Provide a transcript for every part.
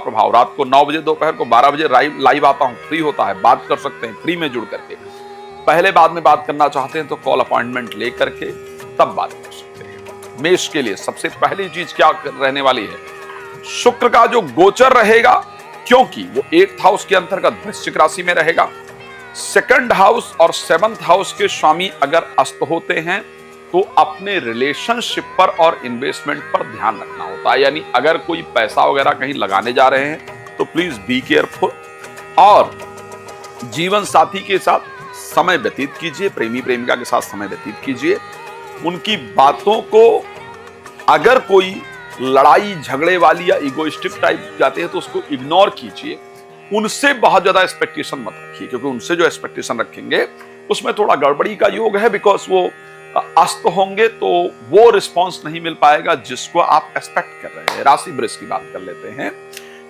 प्रभाव। रात को 9 बजे, दोपहर को 12 बजे लाइव आता हूं, फ्री होता है, बात कर सकते हैं फ्री में जुड़ करके। पहले बाद में बात करना चाहते हैं तो कॉल अपॉइंटमेंट लेकर के तब बात कर सकते हैं। मेष के लिए सबसे पहली चीज क्या रहने वाली है, शुक्र का जो गोचर रहेगा, क्योंकि वो 8th हाउस के अंतर्गत वृश्चिक राशि में रहेगा। 2nd हाउस और 7th हाउस के स्वामी अगर अस्त होते हैं तो अपने रिलेशनशिप पर और इन्वेस्टमेंट पर ध्यान रखना होता है। यानी अगर कोई पैसा वगैरह कहीं लगाने जा रहे हैं तो प्लीज बी केयरफुल, और जीवन साथी के साथ समय व्यतीत कीजिए, प्रेमी प्रेमिका के साथ समय व्यतीत कीजिए। उनकी बातों को अगर कोई लड़ाई झगड़े वाली या इगोइस्टिक टाइप जाते हैं तो उसको इग्नोर कीजिए। उनसे बहुत ज्यादा एक्सपेक्टेशन मत रखिए, क्योंकि उनसे जो एक्सपेक्टेशन रखेंगे उसमें थोड़ा गड़बड़ी का योग है, बिकॉज वो अस्त होंगे तो वो रिस्पॉन्स नहीं मिल पाएगा जिसको आप एक्सपेक्ट कर रहे हैं। राशि वृष की बात कर लेते हैं,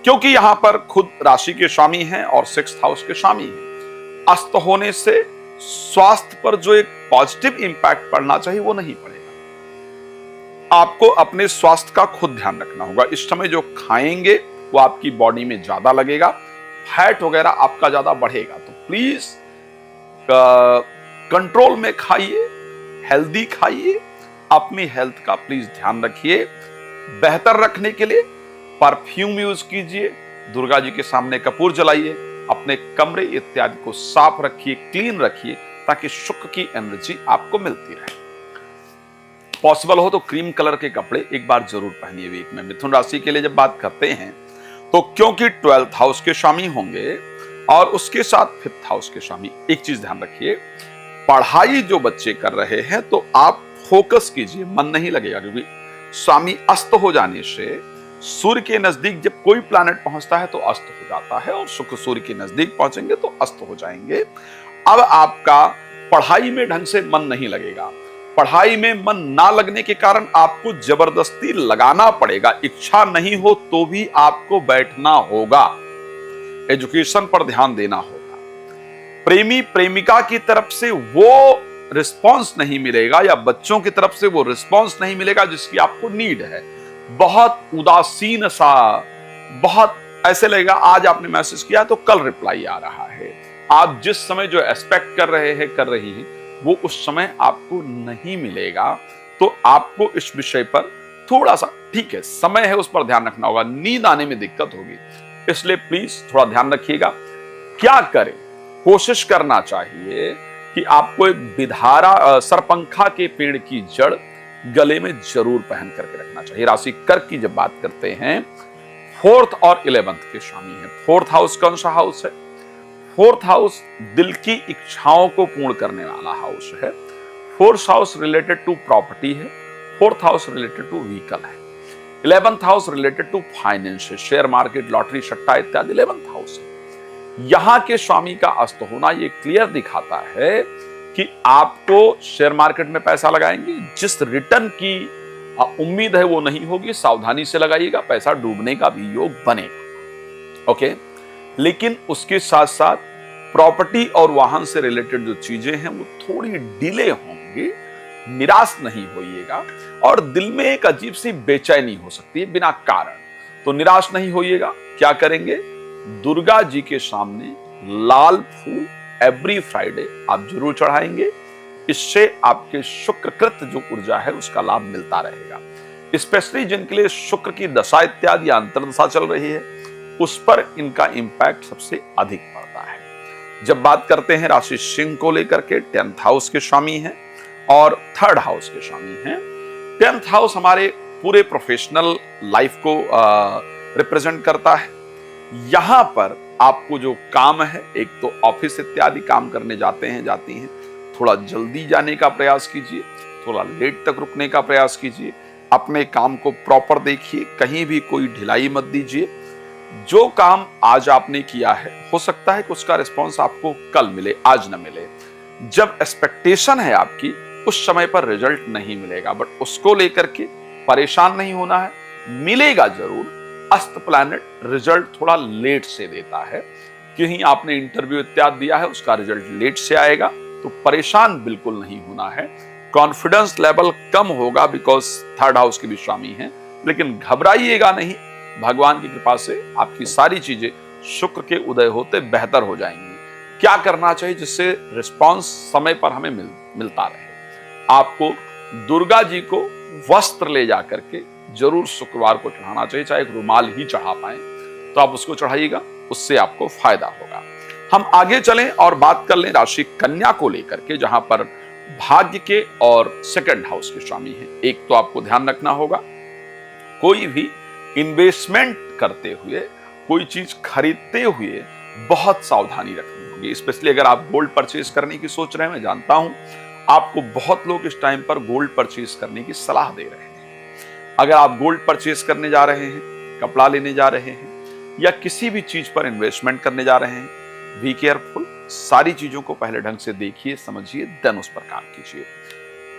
क्योंकि यहां पर खुद राशि के स्वामी हैं और 6th हाउस के स्वामी हैं। अस्त होने से स्वास्थ्य पर जो एक पॉजिटिव इंपैक्ट पड़ना चाहिए वो नहीं पड़ेगा। आपको अपने स्वास्थ्य का खुद ध्यान रखना होगा। इस समय जो खाएंगे वो आपकी बॉडी में ज्यादा लगेगा, फैट वगैरह आपका ज्यादा बढ़ेगा, तो प्लीज कंट्रोल में खाइए, हेल्दी खाइए, अपनी हेल्थ का प्लीज ध्यान रखिए। बेहतर रखने के लिए परफ्यूम यूज कीजिए, दुर्गा जी के सामने कपूर जलाइए, अपने कमरे इत्यादि को साफ रखिए, क्लीन रखिए, ताकि शुक्र की एनर्जी आपको मिलती रहे। पॉसिबल हो तो क्रीम कलर के कपड़े एक बार जरूर पहनिए वीक में। मिथुन राशि के लिए जब बात करते हैं तो क्योंकि 12th हाउस के स्वामी होंगे और उसके साथ 5th हाउस के स्वामी, एक चीज ध्यान रखिए, पढ़ाई जो बच्चे कर रहे हैं तो आप फोकस कीजिए, मन नहीं लगेगा, क्योंकि स्वामी अस्त हो जाने से सूर्य के नजदीक जब कोई प्लैनेट पहुंचता है तो अस्त हो जाता है, और शुक्र सूर्य के नजदीक पहुंचेंगे तो अस्त हो जाएंगे। अब आपका पढ़ाई में ढंग से मन नहीं लगेगा। पढ़ाई में मन ना लगने के कारण आपको जबरदस्ती लगाना पड़ेगा, इच्छा नहीं हो तो भी आपको बैठना होगा, एजुकेशन पर ध्यान देना होगा। प्रेमी प्रेमिका की तरफ से वो रिस्पांस नहीं मिलेगा या बच्चों की तरफ से वो रिस्पांस नहीं मिलेगा जिसकी आपको नीड है। बहुत उदासीन सा, बहुत ऐसे लगेगा आज आपने मैसेज किया तो कल रिप्लाई आ रहा है। आप जिस समय जो एक्सपेक्ट कर रहे हैं, कर रही हैं, वो उस समय आपको नहीं मिलेगा। तो आपको इस विषय पर थोड़ा सा, ठीक है समय है, उस पर ध्यान रखना होगा। नींद आने में दिक्कत होगी, इसलिए प्लीज थोड़ा ध्यान रखिएगा। क्या करें, कोशिश करना चाहिए कि आपको एक विधारा सरपंखा के पेड़ की जड़ गले में जरूर पहन करके रखना चाहिए। राशि कर्क की जब बात करते हैं, 4th और 11th के स्वामी है। 4th हाउस कौन सा हाउस है? 4th हाउस दिल की इच्छाओं को पूर्ण करने वाला हाउस है। 4th house related to property है। 4th house related to vehicle है। 11th house related to finance है, शेयर मार्केट, लॉटरी, सट्टा इत्यादि 11th हाउस है। यहां के स्वामी का अस्त होना ये क्लियर दिखाता है कि आपको शेयर मार्केट में पैसा लगाएंगे, जिस रिटर्न की उम्मीद है वो नहीं होगी, सावधानी से लगाइएगा, पैसा डूबने का भी योग बनेगा। ओके, लेकिन उसके साथ साथ प्रॉपर्टी और वाहन से रिलेटेड जो चीजें हैं वो थोड़ी डिले होंगी। निराश नहीं होइएगा, और दिल में एक अजीब सी बेचैनी हो सकती है बिना कारण, तो निराश नहीं होइएगा। क्या करेंगे? दुर्गा जी के सामने लाल फूल एवरी फ्राइडे आप जरूर चढ़ाएंगे। इससे आपके शुक्रकृत जो ऊर्जा है उसका लाभ मिलता रहेगा। स्पेशली जिनके लिए शुक्र की दशा इत्यादि या अंतर्दशा चल रही है उस पर इनका इंपैक्ट सबसे अधिक पड़ता है। जब बात करते हैं राशि सिंह को लेकर के, 10th हाउस के स्वामी हैं और 3rd हाउस के स्वामी हैं। 10th हाउस हमारे पूरे प्रोफेशनल लाइफ को रिप्रेजेंट करता है। यहां पर आपको जो काम है, एक तो ऑफिस इत्यादि काम करने जाते हैं, जाती हैं, थोड़ा जल्दी जाने का प्रयास कीजिए, थोड़ा लेट तक रुकने का प्रयास कीजिए, अपने काम को प्रॉपर देखिए, कहीं भी कोई ढिलाई मत दीजिए। जो काम आज आपने किया है हो सकता है कि उसका रिस्पॉन्स आपको कल मिले, आज न मिले। जब एक्सपेक्टेशन है आपकी उस समय पर रिजल्ट नहीं मिलेगा, बट उसको लेकर के परेशान नहीं होना है, मिलेगा जरूर। अस्त प्लैनेट रिजल्ट थोड़ा लेट से देता है, कहीं आपने इंटरव्यू इत्यादि दिया है उसका रिजल्ट लेट से आएगा, तो परेशान बिल्कुल नहीं होना है। कॉन्फिडेंस लेवल कम होगा बिकॉज 3rd हाउस के भी स्वामी हैं, लेकिन घबराइएगा नहीं, भगवान की कृपा से आपकी सारी चीजें शुक्र के उदय होते बेहतर हो जाएंगी। क्या करना चाहिए जिससे रिस्पांस समय पर हमें मिलता रहे? आपको दुर्गा जी को वस्त्र ले जाकर के जरूर शुक्रवार को चढ़ाना चाहिए, चाहे एक रुमाल ही चढ़ा पाए तो आप उसको चढ़ाइएगा, उससे आपको फायदा होगा। हम आगे चलें और बात कर लें राशि कन्या को लेकर के, जहां पर भाग्य के और सेकंड हाउस के स्वामी हैं। एक तो आपको ध्यान रखना होगा, कोई भी इन्वेस्टमेंट करते हुए, कोई चीज खरीदते हुए बहुत सावधानी रखनी होगी। स्पेशली अगर आप गोल्ड परचेज करने की सोच रहे हैं, मैं जानता हूं आपको बहुत लोग इस टाइम पर गोल्ड परचेज करने की सलाह दे रहे हैं। अगर आप गोल्ड परचेज करने जा रहे हैं, कपड़ा लेने जा रहे हैं या किसी भी चीज पर इन्वेस्टमेंट करने जा रहे हैं, बी केयरफुल। सारी चीजों को पहले ढंग से देखिए, समझिए, देन उस पर काम कीजिए।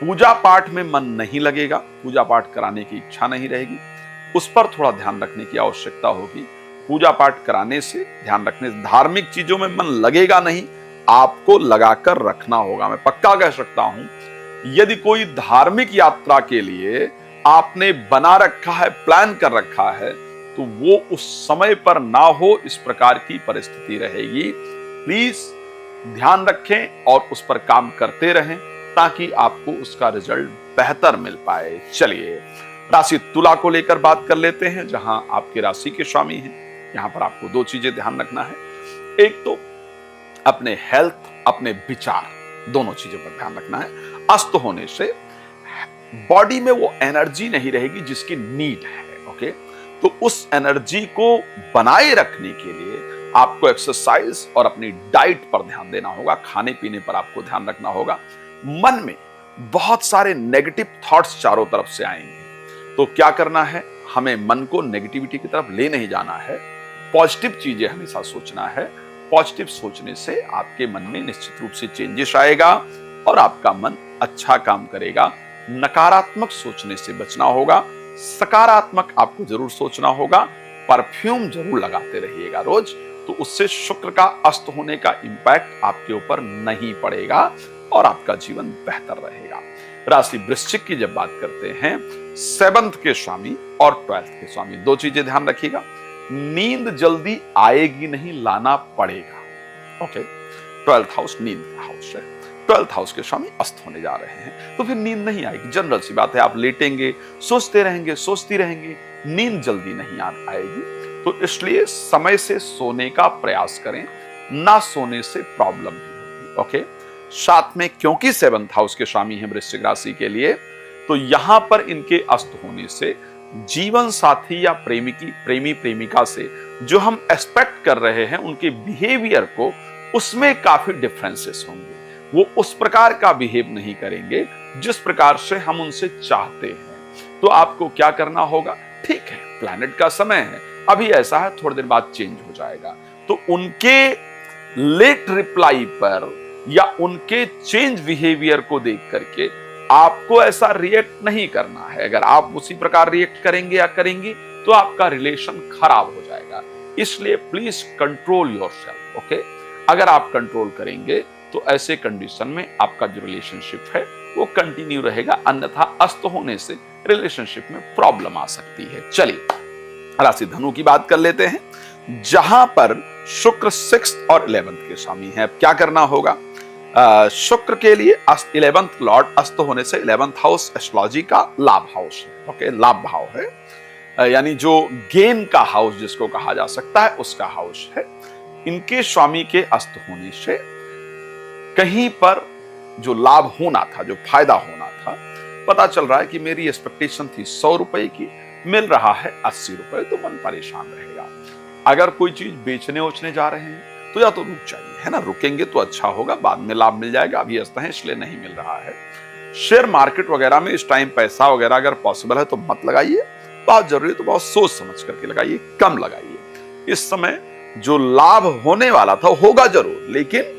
पूजा पाठ में मन नहीं लगेगा, पूजा पाठ कराने की इच्छा नहीं रहेगी, उस पर थोड़ा ध्यान रखने की आवश्यकता होगी। पूजा पाठ कराने से, ध्यान रखने से धार्मिक चीजों में मन लगेगा नहीं, आपको लगाकर रखना होगा। मैं पक्का कह सकता हूं, यदि कोई धार्मिक यात्रा के लिए आपने बना रखा है, प्लान कर रखा है, तो वो उस समय पर ना हो, इस प्रकार की परिस्थिति रहेगी। प्लीज ध्यान रखें और उस पर काम करते रहें ताकि आपको उसका रिजल्ट बेहतर मिल पाए। चलिए राशि तुला को लेकर बात कर लेते हैं, जहां आपकी राशि के स्वामी हैं। यहां पर आपको दो चीजें ध्यान रखना है। एक तो अपने हेल्थ, अपने विचार, दोनों चीजों पर ध्यान रखना है। अस्त होने से बॉडी में वो एनर्जी नहीं रहेगी जिसकी नीड है। ओके, तो उस एनर्जी को बनाए रखने के लिए आपको एक्सरसाइज और अपनी डाइट पर ध्यान देना होगा, खाने पीने पर आपको ध्यान रखना होगा। मन में बहुत सारे नेगेटिव थॉट्स चारों तरफ से आएंगे, तो क्या करना है, हमें मन को नेगेटिविटी की तरफ ले नहीं जाना है, पॉजिटिव चीजें हमेशा सोचना है। पॉजिटिव सोचने से आपके मन में निश्चित रूप से चेंजेस आएगा और आपका मन अच्छा काम करेगा। नकारात्मक सोचने से बचना होगा, सकारात्मक आपको जरूर सोचना होगा। परफ्यूम जरूर लगाते रहिएगा रोज, तो उससे शुक्र का अस्त होने का इंपैक्ट आपके ऊपर नहीं पड़ेगा और आपका जीवन बेहतर रहेगा। राशि वृश्चिक की जब बात करते हैं, 7th के स्वामी और 12th के स्वामी, दो चीजें ध्यान रखिएगा। नींद जल्दी आएगी नहीं, लाना पड़ेगा। ओके, 12th हाउस नींद का हाउस है, 12th हाउस के स्वामी अस्त होने जा रहे हैं, तो फिर नींद नहीं आएगी। जनरल सी बात है, आप लेटेंगे, सोचते रहेंगे, सोचती रहेंगे, नींद जल्दी नहीं आएगी। तो इसलिए समय से सोने का प्रयास करें, ना सोने से प्रॉब्लम भी होगी। ओके, साथ में क्योंकि 7th हाउस के स्वामी हैं वृश्चिक राशि के लिए, तो यहां पर इनके अस्त होने से जीवन साथी या प्रेमी प्रेमिका से जो हम एक्सपेक्ट कर रहे हैं, उनके बिहेवियर को, उसमें काफी डिफरेंसेस होंगे। वो उस प्रकार का बिहेव नहीं करेंगे जिस प्रकार से हम उनसे चाहते हैं। तो आपको क्या करना होगा, ठीक है प्लैनेट का समय है, अभी ऐसा है, थोड़ी देर बाद चेंज हो जाएगा, तो उनके लेट रिप्लाई पर या उनके चेंज बिहेवियर को देख करके आपको ऐसा रिएक्ट नहीं करना है। अगर आप उसी प्रकार रिएक्ट करेंगे या करेंगी तो आपका रिलेशन खराब हो जाएगा। इसलिए प्लीज कंट्रोल योरसेल्फ। ओके, अगर आप कंट्रोल करेंगे तो ऐसे कंडीशन में आपका जो रिलेशनशिप है वो कंटिन्यू रहेगा, अन्यथा अस्त होने से रिलेशनशिप में प्रॉब्लम आ सकती है। चलिए राशि धनु की बात कर लेते हैं, जहां पर शुक्र 6th और 11th के स्वामी हैं। क्या करना होगा, शुक्र के लिए 11th लॉर्ड अस्त होने से 11th हाउस एस्ट्रोलॉजी का लाभ हाउस है। ओके, लाभ भाव है, यानी जो गेन का हाउस जिसको कहा जा सकता है, उसका हाउस है। इनके स्वामी के अस्त होने से कहीं पर जो लाभ होना था, जो फायदा होना था, पता चल रहा है कि मेरी एक्सपेक्टेशन थी 100 रुपए की, मिल रहा है 80 रुपए, तो मन परेशान रहेगा। अगर कोई चीज बेचने उचने जा रहे हैं तो या तो रुक जाइए, है ना, रुकेंगे तो अच्छा होगा, बाद में लाभ मिल जाएगा, अभी अस्त है इसलिए नहीं मिल रहा है। शेयर मार्केट वगैरह में इस टाइम पैसा वगैरह अगर पॉसिबल है तो मत लगाइए, बहुत जरूरी है तो बहुत सोच समझ करके लगाइए, कम लगाइए। इस समय जो लाभ होने वाला था होगा जरूर, लेकिन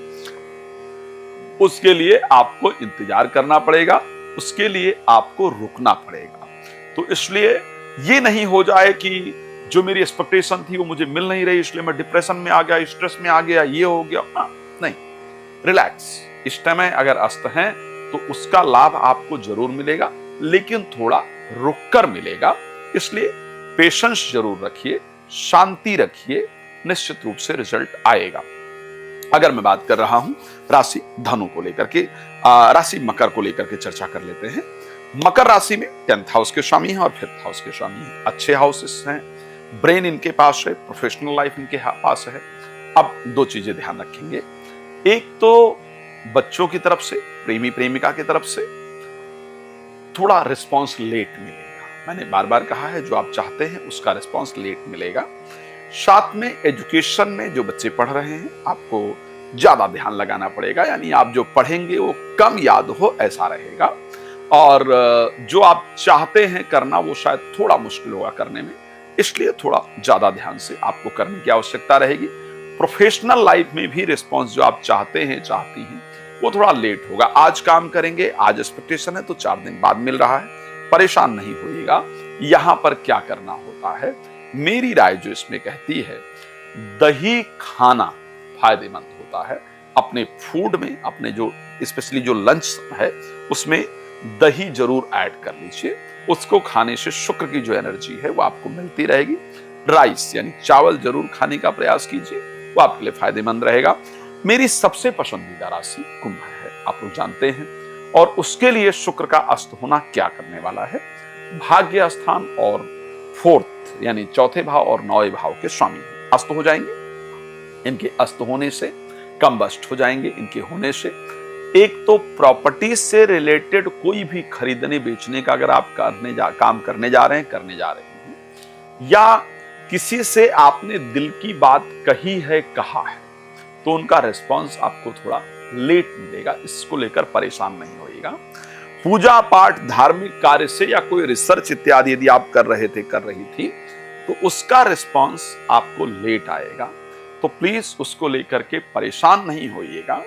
उसके लिए आपको इंतजार करना पड़ेगा, उसके लिए आपको रुकना पड़ेगा। तो इसलिए ये नहीं हो जाए कि जो मेरी एक्सपेक्टेशन थी वो मुझे मिल नहीं रही, इसलिए मैं डिप्रेशन में आ गया, स्ट्रेस में आ गया, ये हो गया। नहीं, रिलैक्स। इस समय अगर अस्त हैं तो उसका लाभ आपको जरूर मिलेगा, लेकिन थोड़ा रुक कर मिलेगा। इसलिए पेशेंस जरूर रखिए, शांति रखिए, निश्चित रूप से रिजल्ट आएगा। अगर मैं बात कर रहा हूं राशि धनु को लेकर के, राशि मकर को लेकर के चर्चा कर लेते हैं। मकर राशि में 10th हाउस के स्वामी हैं और 5th हाउस के स्वामी हैं। अच्छे हाउसेस हैं, ब्रेन इनके पास है, प्रोफेशनल लाइफ इनके पास है। अब दो चीजें ध्यान रखेंगे, एक तो बच्चों की तरफ से, प्रेमी प्रेमिका की तरफ से थोड़ा रिस्पॉन्स लेट मिलेगा। मैंने बार बार कहा है, जो आप चाहते हैं उसका रिस्पॉन्स लेट मिलेगा। साथ में एजुकेशन में जो बच्चे पढ़ रहे हैं, आपको ज्यादा ध्यान लगाना पड़ेगा, यानी आप जो पढ़ेंगे वो कम याद हो ऐसा रहेगा। और जो आप चाहते हैं करना वो शायद थोड़ा मुश्किल होगा करने में, इसलिए थोड़ा ज्यादा ध्यान से आपको करने की आवश्यकता रहेगी। प्रोफेशनल लाइफ में भी रिस्पॉन्स जो आप चाहते हैं, चाहती हैं, वो थोड़ा लेट होगा। आज काम करेंगे, आज एक्सपेक्टेशन है तो 4 दिन बाद मिल रहा है, परेशान नहीं होइएगा। यहां पर क्या करना होता है, मेरी राय जो इसमें कहती है, दही खाना फायदेमंद होता है। अपने फूड में, अपने जो स्पेशली जो लंच है उसमें दही जरूर ऐड कर लीजिए। उसको खाने से शुक्र की जो एनर्जी है वो आपको मिलती रहेगी। राइस यानी चावल जरूर खाने का प्रयास कीजिए, वो आपके लिए फायदेमंद रहेगा। मेरी सबसे पसंदीदा राशि कुंभ है, आप लोग जानते हैं, और उसके लिए शुक्र का अस्त होना क्या करने वाला है, भाग्य स्थान और 4th यानी चौथे भाव और 9वें भाव के स्वामी अस्त हो जाएंगे। इनके अस्त होने से कम्बस्ट हो जाएंगे। इनके होने से एक तो प्रॉपर्टी से रिलेटेड कोई भी खरीदने बेचने का अगर आप काम करने जा रहे हैं, या किसी से आपने दिल की बात कही है, कहा है, तो उनका रिस्पॉन्स आपको थोड़ा लेट मिलेगा। इसको लेकर परेशान नहीं होइएगा। पूजा पाठ, धार्मिक कार्य से या कोई रिसर्च इत्यादि यदि आप कर रहे थे, कर रही थी, तो उसका रिस्पॉन्स आपको लेट आएगा। तो प्लीज उसको लेकर के परेशान नहीं होइएगा।